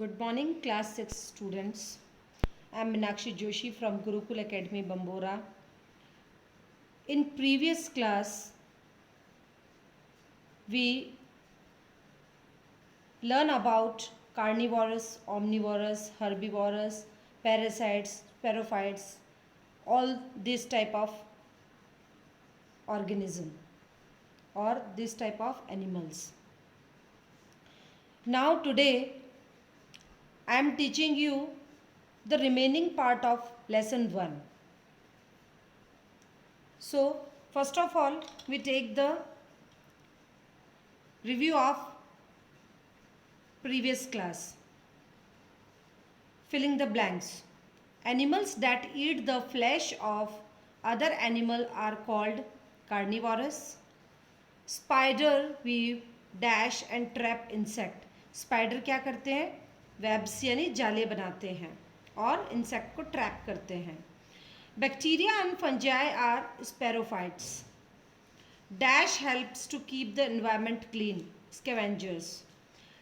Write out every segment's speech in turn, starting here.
Good morning, class 6 students. I am Meenakshi Joshi from Gurukul Academy, Bambora. In previous class, we learn about carnivorous, omnivorous, herbivorous, parasites, spirophytes, all this type of organism or this type of animals. Now today I am teaching you the remaining part of lesson 1. So first of all we take the review of previous class. Filling the blanks. Animals that eat the flesh of other animal are called carnivorous. Spider weave, dash and trap insect. Spider क्या करते हैं? Webs यानी जाले बनाते हैं और insect को trap करते हैं. Bacteria and fungi are saprophytes. Dash helps to keep the environment clean. Scavengers.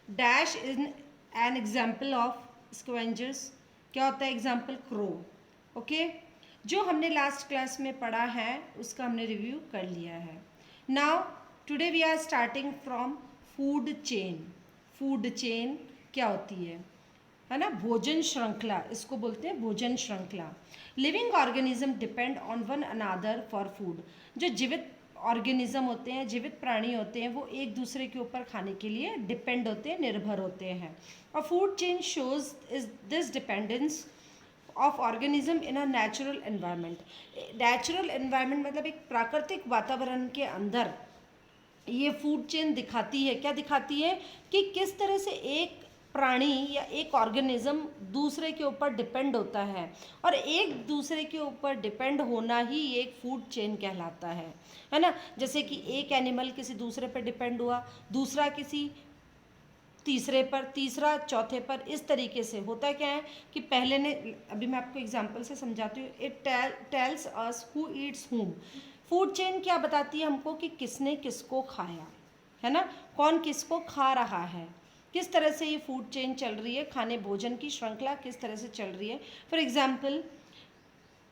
Dash is an example of scavengers. क्या होता है एग्जाम्पल? क्रो. ओके, जो हमने लास्ट क्लास में पढ़ा है उसका हमने रिव्यू कर लिया है. Now today we are starting from food chain. Food chain क्या होती है ना? भोजन श्रृंखला, इसको बोलते हैं भोजन श्रृंखला. Living organism depend on one another for food. जो जीवित ऑर्गेनिज्म होते हैं, जीवित प्राणी होते हैं, वो एक दूसरे के ऊपर खाने के लिए डिपेंड होते हैं, निर्भर होते हैं. और food chain shows is this dependence of organism in a natural environment. Natural environment मतलब एक प्राकृतिक वातावरण के अंदर ये फूड चेन दिखाती है. क्या दिखाती है? कि किस तरह से एक प्राणी या एक ऑर्गेनिज्म दूसरे के ऊपर डिपेंड होता है और एक दूसरे के ऊपर डिपेंड होना ही एक फूड चेन कहलाता है ना. जैसे कि एक एनिमल किसी दूसरे पर डिपेंड हुआ, दूसरा किसी तीसरे पर, तीसरा चौथे पर. इस तरीके से होता क्या है कि पहले ने, अभी मैं आपको एग्जांपल से समझाती हूँ. It tells us who Yeats हुम. फूड चेन क्या बताती है हमको कि किसने किसको खाया, है ना, कौन किसको खा रहा है, किस तरह से ये फूड चेन चल रही है, खाने भोजन की श्रृंखला किस तरह से चल रही है. For example,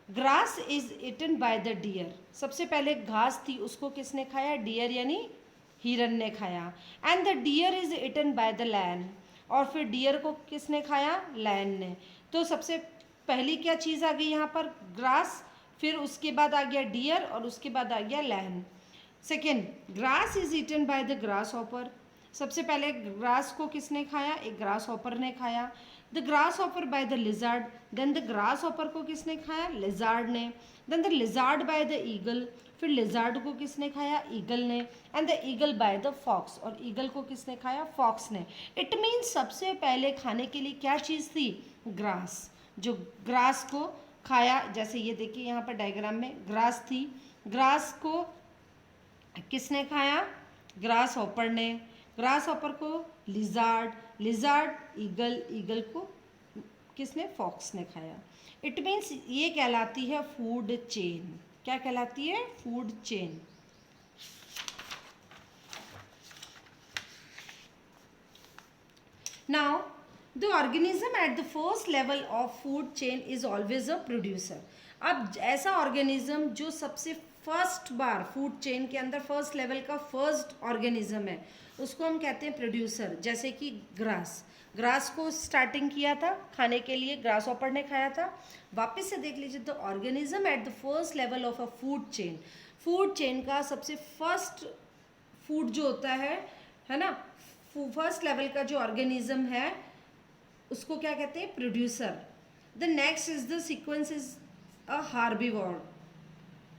grass is eaten by the deer. सबसे पहले घास थी, उसको किसने खाया? डियर यानी हिरन ने खाया. And the deer is eaten by the lion. और फिर डियर को किसने खाया? लैन ने. तो सबसे पहली क्या चीज़ आ गई यहाँ पर? ग्रास. फिर उसके बाद आ गया डियर और उसके बाद आ गया lion. Second, grass is eaten by the grasshopper. सबसे पहले ग्रास को किसने खाया? एक ग्रास हॉपर ने खाया. The grasshopper by the lizard. Then the grasshopper को किसने खाया? लिजार्ड ने. Then the lizard by the eagle. फिर लिजार्ड को किसने खाया? ईगल ने. And the eagle by the fox. और ईगल को किसने खाया? फॉक्स ने. इट मीन्स सबसे पहले खाने के लिए क्या चीज़ थी? ग्रास. जो ग्रास को खाया, जैसे ये देखिए यहाँ पर डायग्राम में ग्रास थी. ग्रास को किसने खाया? ग्रास हॉपर ने. ग्रास हॉपर को लिजार्ड, लिजार्ड ईगल, ईगल को किसने? फॉक्स ने खाया. इट मीन्स ये कहलाती है फूड चेन. क्या कहलाती है? Food chain. Now the organism at the first level of food chain is always a producer. अब ऐसा ऑर्गेनिज्म जो सबसे फर्स्ट बार फूड चेन के अंदर फर्स्ट लेवल का फर्स्ट ऑर्गेनिज्म है, उसको हम कहते हैं प्रोड्यूसर. जैसे कि ग्रास. ग्रास को स्टार्टिंग किया था खाने के लिए, ग्रास हॉपर ने खाया था. वापस से देख लीजिए, the organism at the first level of a food chain. Food chain का सबसे फर्स्ट फूड जो होता है ना, फर्स्ट लेवल का जो ऑर्गेनिज्म है उसको क्या कहते हैं? Producer. The next is the sequence is a herbivore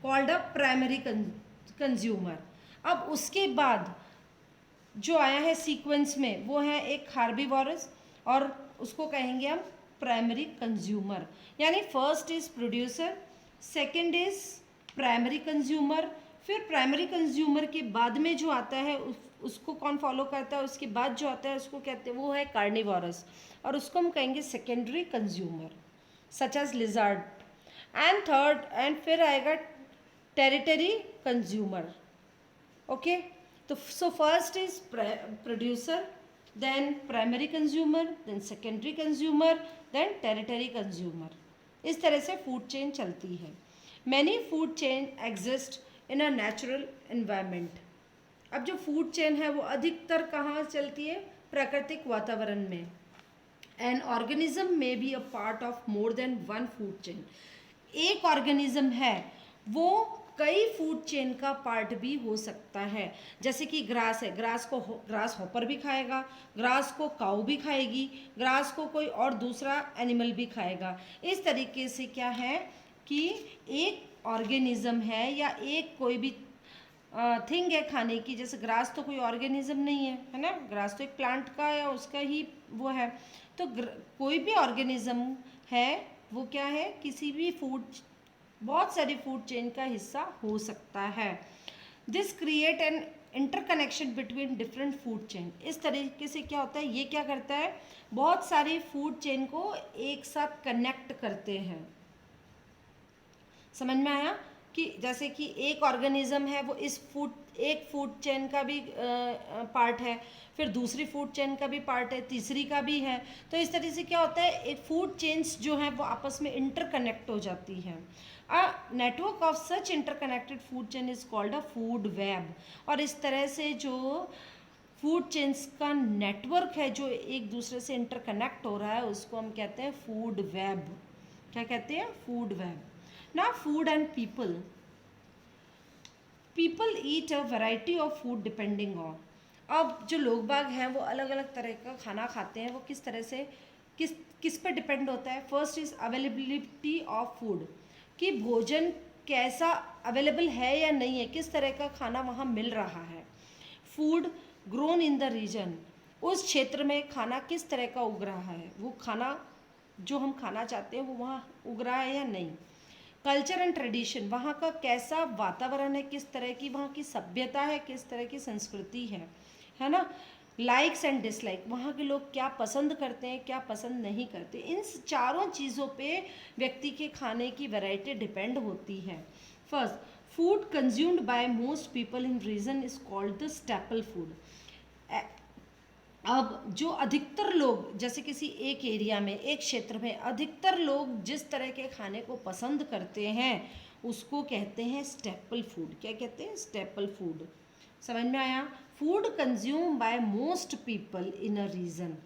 called a primary consumer. अब उसके बाद जो आया है सीक्वेंस में वो है एक हार्बीवोरस और उसको कहेंगे हम प्राइमरी कंज्यूमर. यानी first is producer, second is primary consumer, फिर प्राइमरी कंज्यूमर के बाद में जो आता है उसको कौन फॉलो करता है? उसके बाद जो आता है उसको कहते हैं, वो है कार्निवोरस, और उसको हम कहेंगे secondary consumer such as lizard. And third, and फिर आएगा टेरिटरी कंज्यूमर. ओके, तो so first is producer, then primary consumer, then secondary consumer, then tertiary consumer. इस तरह से फूड चेन चलती है. Many food chain exist in a natural environment. अब जो फूड चेन है वो अधिकतर कहाँ चलती है? प्राकृतिक वातावरण में. An organism may be a part of more than one food chain. एक ऑर्गेनिज्म है वो कई फूड चेन का पार्ट भी हो सकता है. जैसे कि ग्रास है, ग्रास हॉपर भी खाएगा, ग्रास को काऊ भी खाएगी, ग्रास को कोई और दूसरा एनिमल भी खाएगा. इस तरीके से क्या है कि एक ऑर्गेनिज्म है या एक कोई भी थिंग है खाने की. जैसे ग्रास तो कोई ऑर्गेनिज्म नहीं है ना, ग्रास तो एक प्लांट का या उसका ही वो है. तो कोई भी ऑर्गेनिज्म है वो क्या है, किसी भी फूड, बहुत सारी फूड चेन का हिस्सा हो सकता है. This create an interconnection between different food chain. इस तरीके से क्या होता है, ये क्या करता है, बहुत सारी फूड चेन को एक साथ कनेक्ट करते हैं. समझ में आया कि जैसे कि एक ऑर्गेनिज्म है वो इस एक फूड चेन का भी पार्ट है, फिर दूसरी फूड चेन का भी पार्ट है, तीसरी का भी है. तो इस तरह से क्या होता है, एक फूड चेन्स जो हैं वो आपस में इंटरकनेक्ट हो जाती हैं. A network of such interconnected food chain is called a food web. और इस तरह से जो फूड चेन्स का नेटवर्क है जो एक दूसरे से इंटरकनेक्ट हो रहा है उसको हम कहते हैं फूड वेब. क्या कहते हैं? Food web. Now food and people. People eat a variety of food depending on. अब जो लोग बाग हैं वो अलग अलग तरह का खाना खाते हैं. वो किस तरह से किस पे डिपेंड होता है? First is availability of food, कि भोजन कैसा अवेलेबल है या नहीं है, किस तरह का खाना वहाँ मिल रहा है. Food grown in the region, उस क्षेत्र में खाना किस तरह का उग रहा है, वो खाना जो हम खाना चाहते हैं वो वहाँ उग रहा है या नहीं. कल्चर एंड ट्रेडिशन, वहाँ का कैसा वातावरण है, किस तरह की वहाँ की सभ्यता है, किस तरह की संस्कृति है ना. लाइक्स एंड डिसलाइक, वहाँ के लोग क्या पसंद करते हैं, क्या पसंद नहीं करते. इन चारों चीज़ों पे व्यक्ति के खाने की वैरायटी डिपेंड होती है. First, food consumed by most people in region is called the staple food. अब जो अधिकतर लोग, जैसे किसी एक एरिया में, एक क्षेत्र में अधिकतर लोग जिस तरह के खाने को पसंद करते हैं उसको कहते हैं स्टेपल फूड. क्या कहते हैं? Staple food. समझ में आया? Food consume by most people in a region,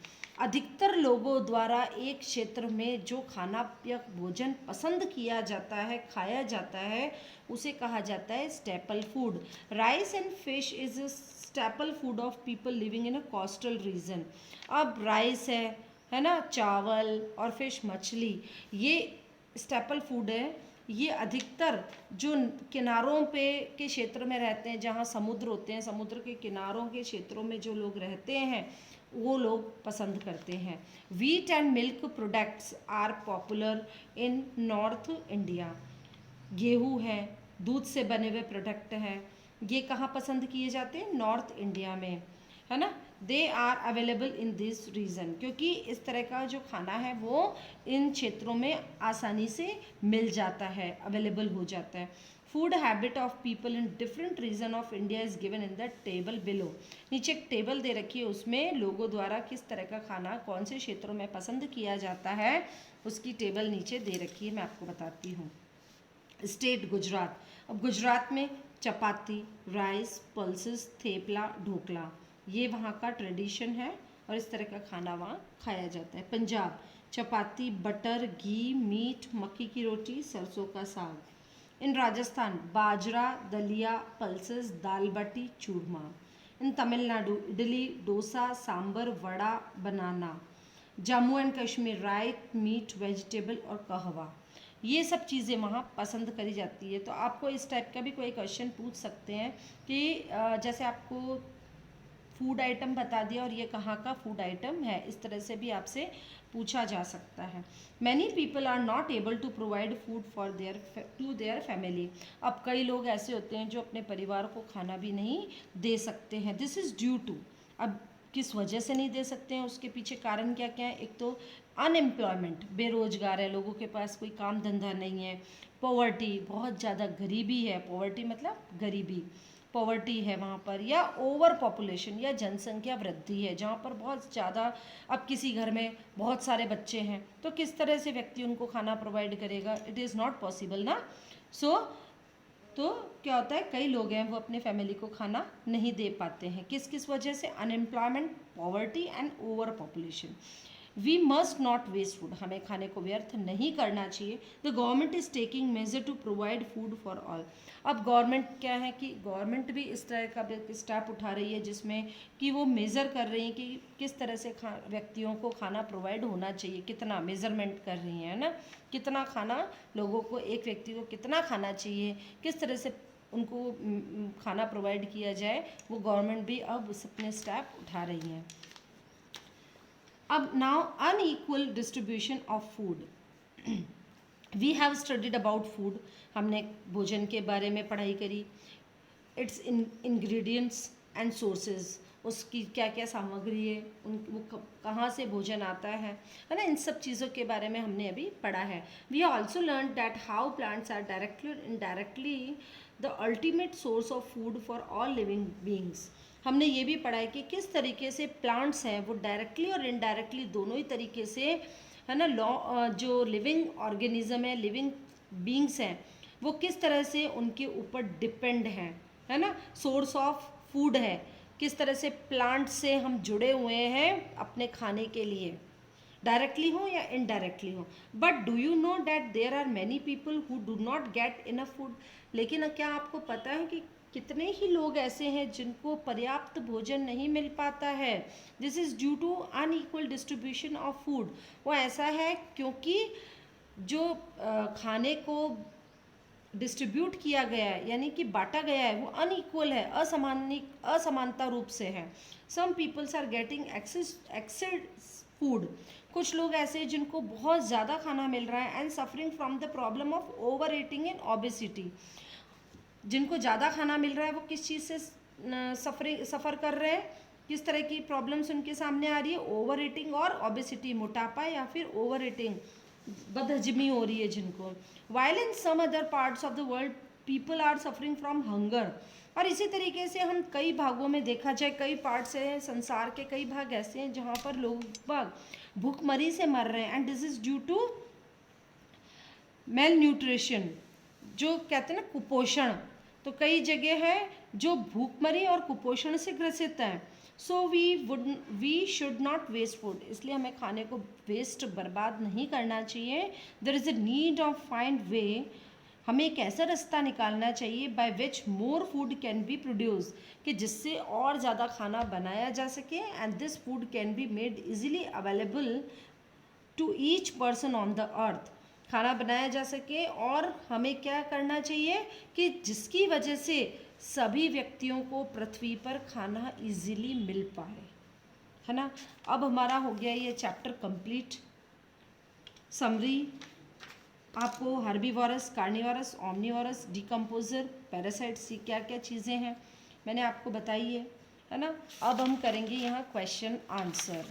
अधिकतर लोगों द्वारा एक क्षेत्र में जो खाना या भोजन पसंद किया जाता है, खाया जाता है, उसे कहा जाता है staple food. Rice and fish is staple food of people living in a coastal region. अब राइस है ना, चावल और फिश मछली, ये स्टेपल फूड है. ये अधिकतर जो किनारों पे के क्षेत्र में रहते हैं, जहाँ समुद्र होते हैं, समुद्र के किनारों के क्षेत्रों में जो लोग रहते हैं वो लोग पसंद करते हैं. Wheat and milk products are popular in north India. गेहूँ है, दूध से बने हुए प्रोडक्ट हैं, ये कहाँ पसंद किए जाते हैं? नॉर्थ इंडिया में, है ना. They are available in this region, क्योंकि इस तरह का जो खाना है वो इन क्षेत्रों में आसानी से मिल जाता है, अवेलेबल हो जाता है. Food habit of people in different region of India is given in the table below. नीचे एक टेबल दे रखी है, उसमें लोगों द्वारा किस तरह का खाना कौन से क्षेत्रों में पसंद किया जाता है उसकी टेबल नीचे दे रखी है, मैं आपको बताती हूँ. स्टेट गुजरात. अब गुजरात में चपाती, राइस, पल्सेस, थेपला, ढोकला, ये वहाँ का ट्रेडिशन है और इस तरह का खाना वहाँ खाया जाता है. पंजाब, चपाती, बटर, घी, मीट, मक्की की रोटी, सरसों का साग. इन Rajasthan, bajra, dalia, pulses, dal baati, churma. In Tamil Nadu, idli, dosa, sambar, vada, banana. Jammu and Kashmir, rice, meat, vegetable और कहवा. ये सब चीज़ें वहाँ पसंद करी जाती है. तो आपको इस टाइप का भी कोई क्वेश्चन पूछ सकते हैं कि जैसे आपको फूड आइटम बता दिया और ये कहाँ का फूड आइटम है, इस तरह से भी आपसे पूछा जा सकता है. Many people are not able to provide food for their family. अब कई लोग ऐसे होते हैं जो अपने परिवार को खाना भी नहीं दे सकते हैं. दिस इज़ ड्यू टू, अब किस वजह से नहीं दे सकते हैं उसके पीछे कारण क्या क्या है. एक तो अनएम्प्लॉयमेंट, बेरोजगार है, लोगों के पास कोई काम धंधा नहीं है. पॉवर्टी, बहुत ज़्यादा गरीबी है, पॉवर्टी मतलब गरीबी. पॉवर्टी है वहाँ पर, या ओवर पॉपुलेशन या जनसंख्या वृद्धि है, जहाँ पर बहुत ज़्यादा, अब किसी घर में बहुत सारे बच्चे हैं तो किस तरह से व्यक्ति उनको खाना प्रोवाइड करेगा, इट इज़ नॉट पॉसिबल ना। सो तो क्या होता है, कई लोग हैं वो अपने फैमिली को खाना नहीं दे पाते हैं, किस किस वजह से, unemployment, poverty and overpopulation. We must not waste food, हमें खाने को व्यर्थ नहीं करना चाहिए। The government is taking measure to provide food for all. अब गवर्नमेंट क्या है कि गवर्नमेंट भी इस तरह का स्टेप उठा रही है जिसमें कि वो मेज़र कर रही है कि किस तरह से व्यक्तियों को खाना प्रोवाइड होना चाहिए, कितना मेज़रमेंट कर रही है ना, कितना खाना लोगों को, एक व्यक्ति को कितना खाना चाहिए, किस तरह से उनको खाना प्रोवाइड किया जाए, वो गवर्नमेंट भी अब अपने स्टेप उठा रही है। अब now unequal distribution of food. We have studied about food, हमने भोजन के बारे में पढ़ाई करी, इट्स इंग्रेडिएंट्स एंड सोर्सेज, उसकी क्या क्या सामग्री है, वो कहाँ से भोजन आता है ना, इन सब चीज़ों के बारे में हमने अभी पढ़ा है। We also learn that how plants are directly और indirectly the ultimate source of food for all living beings. हमने ये भी पढ़ा है कि किस तरीके से प्लांट्स हैं वो डायरेक्टली और इनडायरेक्टली दोनों ही तरीके से, है ना, जो लिविंग ऑर्गेनिज्म है, लिविंग बींग्स हैं, वो किस तरह से उनके ऊपर डिपेंड हैं, है ना, सोर्स ऑफ फूड है, किस तरह से प्लांट से हम जुड़े हुए हैं अपने खाने के लिए, डायरेक्टली हो या इनडायरेक्टली हो। But do you know that there are many people who do not get enough food. लेकिन क्या आपको पता है कि कितने ही लोग ऐसे हैं जिनको पर्याप्त भोजन नहीं मिल पाता है। This is due to unequal distribution of food. वो ऐसा है क्योंकि जो खाने को डिस्ट्रीब्यूट किया गया है, यानी कि बांटा गया है, वो अनइक्वल है, असमानता रूप से है। Some peoples are getting excess food, कुछ लोग ऐसे हैं जिनको बहुत ज़्यादा खाना मिल रहा है, and suffering from the problem of over eating and obesity. जिनको ज़्यादा खाना मिल रहा है वो किस चीज़ से सफ़र कर रहे हैं, किस तरह की प्रॉब्लम्स उनके सामने आ रही है, ओवर ईटिंग और ओबेसिटी, मोटापा या फिर ओवर ईटिंग, बदहजमी हो रही है जिनको। While in some other parts of the world people are suffering from hunger. और इसी तरीके से हम कई भागों में देखा जाए, कई पार्ट्स हैं संसार के, कई भाग ऐसे हैं जहाँ पर लोग भूखमरी से मर रहे हैं, and this is due to malnutrition, जो कहते हैं ना कुपोषण। तो कई जगह है जो भूखमरी और कुपोषण से ग्रसित हैं। So we should not waste food, इसलिए हमें खाने को वेस्ट, बर्बाद नहीं करना चाहिए। There is a need of find way, हमें एक ऐसा रास्ता निकालना चाहिए by which more food can be produce, कि जिससे और ज़्यादा खाना बनाया जा सके, and this food can be made easily available to each person on the earth, खाना बनाया जा सके। और हमें क्या करना चाहिए कि जिसकी वजह से सभी व्यक्तियों को पृथ्वी पर खाना इजीली मिल पाए, है ना। अब हमारा हो गया ये चैप्टर कंप्लीट। समरी, आपको herbivorous, carnivorous, omnivorous, decomposer, parasites, क्या क्या चीज़ें हैं मैंने आपको बताई है ना। अब हम करेंगे यहाँ क्वेश्चन आंसर।